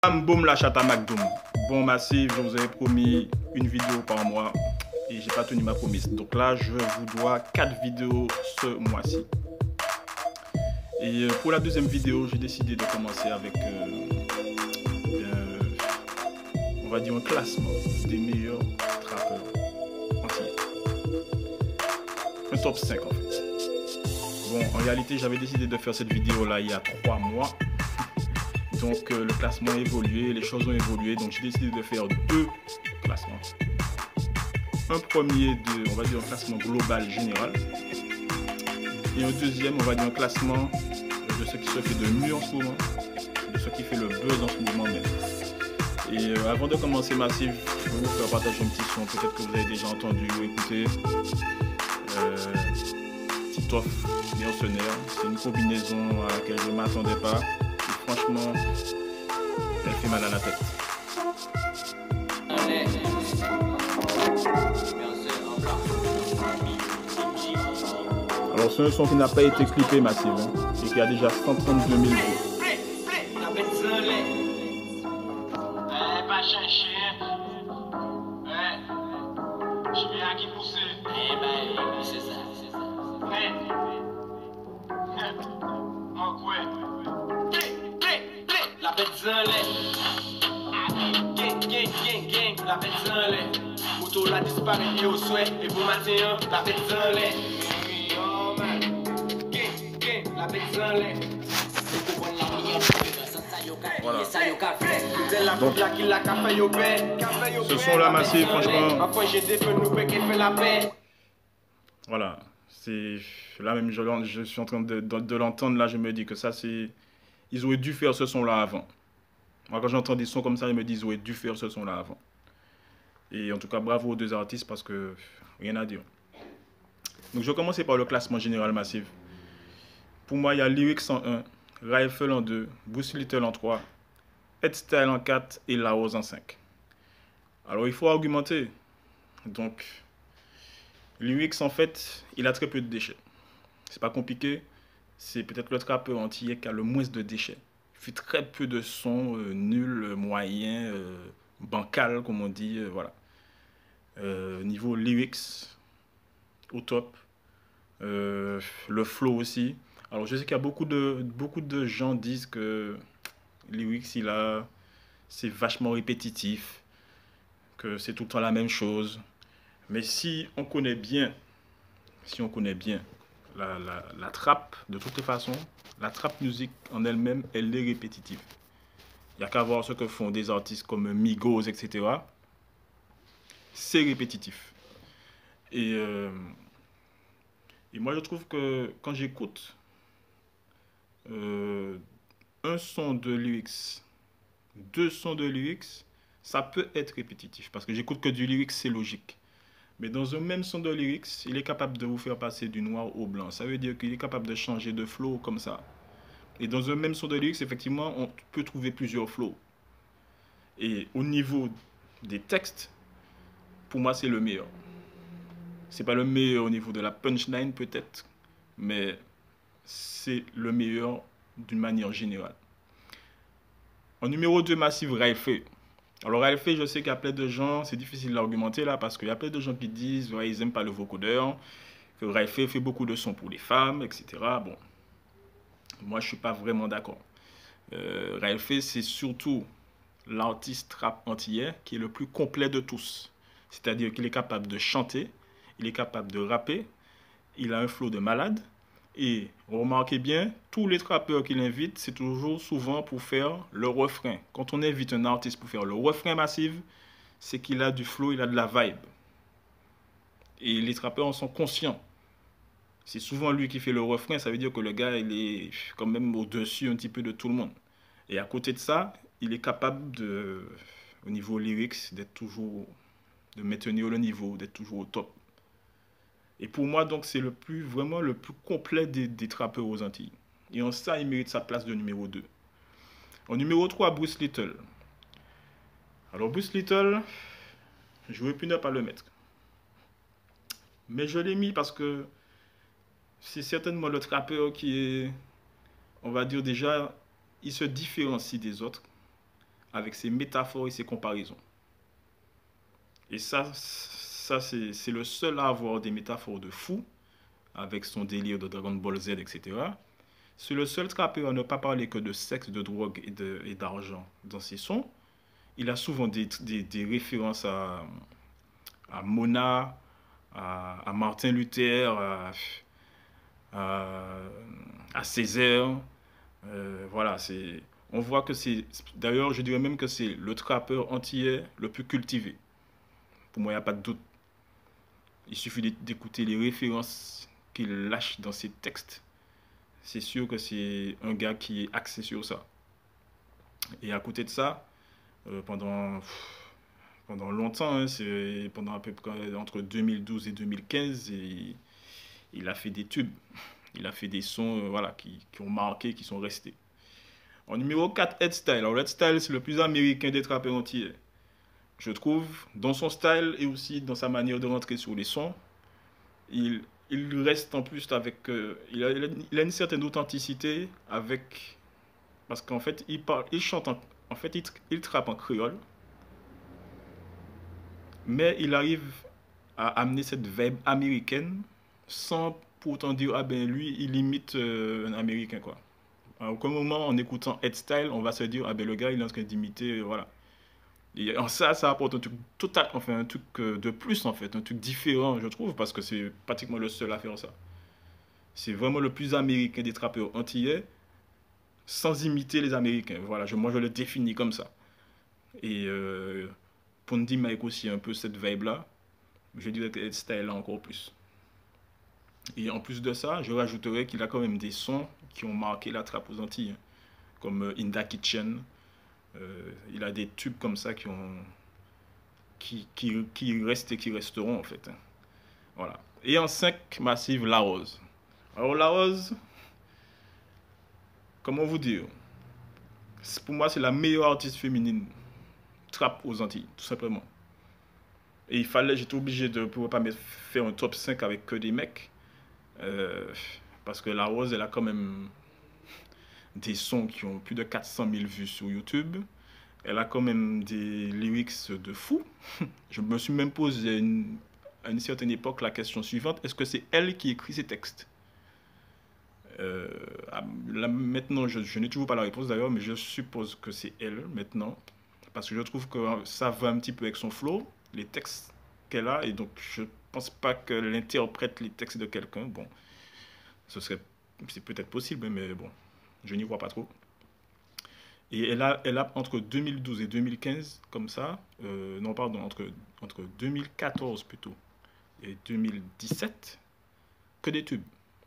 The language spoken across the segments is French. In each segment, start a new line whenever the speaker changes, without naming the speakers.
Bam boum la chatte à McDoom. Bon Massif, je vous avais promis une vidéo par mois et j'ai pas tenu ma promesse. Donc là, je vous dois 4 vidéos ce mois-ci. Et pour la deuxième vidéo, j'ai décidé de commencer avec, on va dire, un classement des meilleurs trappeurs entiers. Un top 5 en fait. Bon, en réalité, j'avais décidé de faire cette vidéo là il y a 3 mois. Donc le classement a évolué, les choses ont évolué, donc j'ai décidé de faire 2 classements. Un premier, on va dire un classement global général, et un deuxième, on va dire un classement de ce qui se fait de mieux en ce moment, de ce qui fait le buzz en ce moment même. Et avant de commencer Massif, je vais vous faire partager un petit son, peut-être que vous avez déjà entendu ou écouté. Titoff Mercenaire, c'est une combinaison à laquelle je ne m'attendais pas. Franchement, elle fait mal à la tête. Alors c'est un son qui n'a pas été clippé Massif et qui a déjà 132 000 vues.
La bête la bête Moto la disparaît et au souhait. Et pour matin, la bête la bête
Donc, ce son là Massif, franchement. Voilà, c'est là même je suis en train de l'entendre là, je me dis que ça c'est. Ils auraient dû faire ce son là avant. Moi quand j'entends des sons comme ça, je me dis ils auraient dû faire ce son là avant. Et en tout cas bravo aux deux artistes parce que rien à dire. Donc je vais commencer par le classement général Massif. Pour moi il y a Lyrics en 1, Rifle en 2, Bruce Little en 3, Headstyle en 4 et Laos en 5. Alors il faut argumenter. Donc Lyrics en fait il a très peu de déchets. C'est pas compliqué. C'est peut-être le trappeur entier qui a le moins de déchets. Il fait très peu de sons nuls, moyens, bancal comme on dit, voilà. Niveau lyrics, au top. Le flow aussi. Alors je sais qu'il y a beaucoup de gens disent que lyrics, c'est vachement répétitif, que c'est tout le temps la même chose. Mais si on connaît bien la trap, de toutes les façons, la trap musique en elle-même, elle est répétitive. Il n'y a qu'à voir ce que font des artistes comme Migos, etc. C'est répétitif. Et moi, je trouve que quand j'écoute un son de lyrics, 2 sons de lyrics, ça peut être répétitif. Parce que j'écoute que du lyrics, c'est logique. Mais dans un même son de lyrics, il est capable de vous faire passer du noir au blanc. Ça veut dire qu'il est capable de changer de flow comme ça. Et dans un même son de lyrics, effectivement, on peut trouver plusieurs flows. Et au niveau des textes, pour moi, c'est le meilleur. C'est pas le meilleur au niveau de la punchline, peut-être, mais c'est le meilleur d'une manière générale. En numéro 2, Massif, Rifle. Alors Rifle, je sais qu'il y a plein de gens, c'est difficile d'argumenter là, parce qu'il y a plein de gens qui disent ouais, ils n'aiment pas le vocodeur, que Rifle fait beaucoup de sons pour les femmes, etc. Bon, moi je suis pas vraiment d'accord. Rifle, c'est surtout l'artiste rap antillais qui est le plus complet de tous. C'est-à-dire qu'il est capable de chanter, il est capable de rapper, il a un flow de malade. Et remarquez bien, tous les trappeurs qu'il invite, c'est toujours souvent pour faire le refrain. Quand on invite un artiste pour faire le refrain Massif, c'est qu'il a du flow, il a de la vibe. Et les trappeurs en sont conscients. C'est souvent lui qui fait le refrain, ça veut dire que le gars, il est quand même au-dessus un petit peu de tout le monde. Et à côté de ça, il est capable de, au niveau lyrics, de maintenir le niveau, d'être toujours au top. Et pour moi, donc, c'est vraiment le plus complet des trappeurs aux Antilles. Et en ça, il mérite sa place de numéro 2. En numéro 3, Bruce Little. Alors, Bruce Little, j'aurais pu ne pas le mettre. Mais je l'ai mis parce que c'est certainement le trappeur qui est, on va dire déjà, il se différencie des autres avec ses métaphores et ses comparaisons. Et ça c'est le seul à avoir des métaphores de fou, avec son délire de Dragon Ball Z, etc. C'est le seul trappeur à ne pas parler que de sexe, de drogue et d'argent dans ses sons. Il a souvent des références à Mona, à Martin Luther, à Césaire. Voilà, on voit que c'est... D'ailleurs, je dirais même que c'est le trappeur antillais le plus cultivé. Pour moi, il n'y a pas de doute. Il suffit d'écouter les références qu'il lâche dans ses textes. C'est sûr que c'est un gars qui est axé sur ça. Et à côté de ça, pendant longtemps, hein, pendant à peu près entre 2012 et 2015, il a fait des tubes. Il a fait des sons voilà, qui ont marqué, qui sont restés. En numéro 4, Headstyle. Alors, Headstyle, c'est le plus américain des trappeurs antillais. Je trouve, dans son style et aussi dans sa manière de rentrer sur les sons, il reste en plus avec... il a une certaine authenticité avec... Parce qu'en fait, il chante en fait, il trappe en créole, mais il arrive à amener cette vibe américaine sans pour autant dire, ah ben lui, il imite un américain, quoi. À aucun moment, en écoutant Headstyle, on va se dire, ah ben le gars, il est en train d'imiter, voilà. Et en ça apporte un truc total, enfin un truc de plus en fait, un truc différent, je trouve, parce que c'est pratiquement le seul à faire ça. C'est vraiment le plus américain des trappeurs antillais, sans imiter les Américains. Voilà, moi je le définis comme ça. Et Pondy Mike aussi un peu cette vibe-là. Je dirais que Headstyle là encore plus. Et en plus de ça, je rajouterais qu'il a quand même des sons qui ont marqué la trappe aux Antilles, comme In Da Kitchen. Il a des tubes comme ça qui restent et qui resteront en fait. Voilà. Et en 5, Massive, La Rose. Alors La Rose, comment vous dire, pour moi c'est la meilleure artiste féminine trap aux Antilles, tout simplement. Et j'étais obligé de pouvoir pas faire un top 5 avec que des mecs. Parce que La Rose, elle a quand même des sons qui ont plus de 400 000 vues sur YouTube. Elle a quand même des lyrics de fou. Je me suis même posé à une certaine époque la question suivante, est-ce que c'est elle qui écrit ces textes? Là, maintenant, je n'ai toujours pas la réponse d'ailleurs, mais je suppose que c'est elle maintenant. Parce que je trouve que ça va un petit peu avec son flow, les textes qu'elle a, et donc je pense pas qu'elle interprète les textes de quelqu'un. Bon, c'est peut-être possible, mais bon, je n'y vois pas trop. Et elle a entre 2012 et 2015, comme ça, non pardon, entre 2014 plutôt et 2017, que des tubes.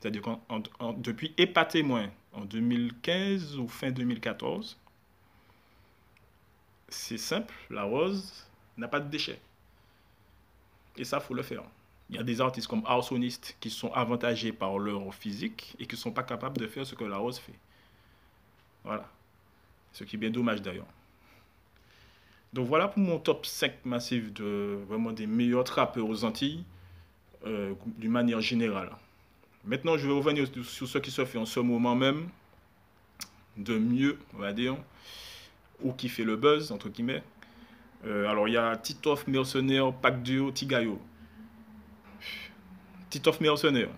C'est-à-dire depuis Et pas témoin en 2015 ou fin 2014, c'est simple, La Rose n'a pas de déchets. Et ça, faut le faire. Il y a des artistes comme Arsoniste qui sont avantagés par leur physique et qui ne sont pas capables de faire ce que La Rose fait. Voilà. Ce qui est bien dommage d'ailleurs. Donc voilà pour mon top 5 massif de vraiment des meilleurs trappeurs aux Antilles, d'une manière générale. Maintenant, je vais revenir sur ce qui se fait en ce moment même, de mieux, on va dire, ou qui fait le buzz, entre guillemets. Alors il y a Titoff, Mercenaire, Pac Duo, Tigayo. Titoff, Mercenaire.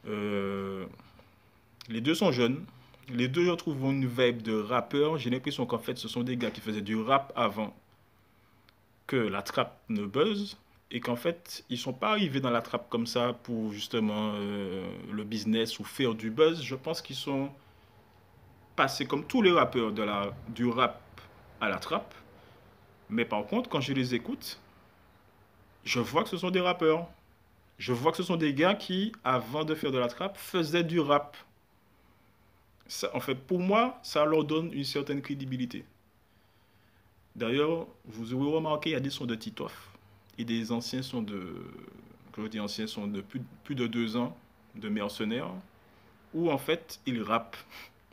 Les deux sont jeunes. Les deux, je trouve, ont une vibe de rappeur. J'ai l'impression qu'en fait, ce sont des gars qui faisaient du rap avant que la trappe ne buzz. Et qu'en fait, ils ne sont pas arrivés dans la trappe comme ça pour justement le business ou faire du buzz. Je pense qu'ils sont passés comme tous les rappeurs du rap à la trappe. Mais par contre, quand je les écoute, je vois que ce sont des rappeurs. Je vois que ce sont des gars qui, avant de faire de la trappe, faisaient du rap. Ça, en fait, pour moi, ça leur donne une certaine crédibilité. D'ailleurs, vous aurez remarqué, il y a des sons de Titoff et des anciens sons quand je dis anciens sons de plus de 2 ans, de Mercenaires, où en fait, ils rappent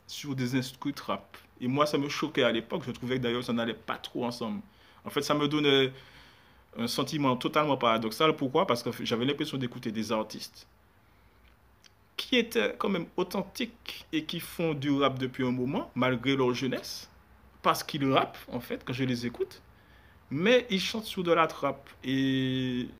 sur des instruments rap. Et moi, ça me choquait à l'époque. Je trouvais que d'ailleurs, ça n'allait pas trop ensemble. En fait, ça me donnait un sentiment totalement paradoxal. Pourquoi? Parce que j'avais l'impression d'écouter des artistes qui étaient quand même authentiques et qui font du rap depuis un moment, malgré leur jeunesse, parce qu'ils rappent, en fait, quand je les écoute, mais ils chantent sur de la trappe. Et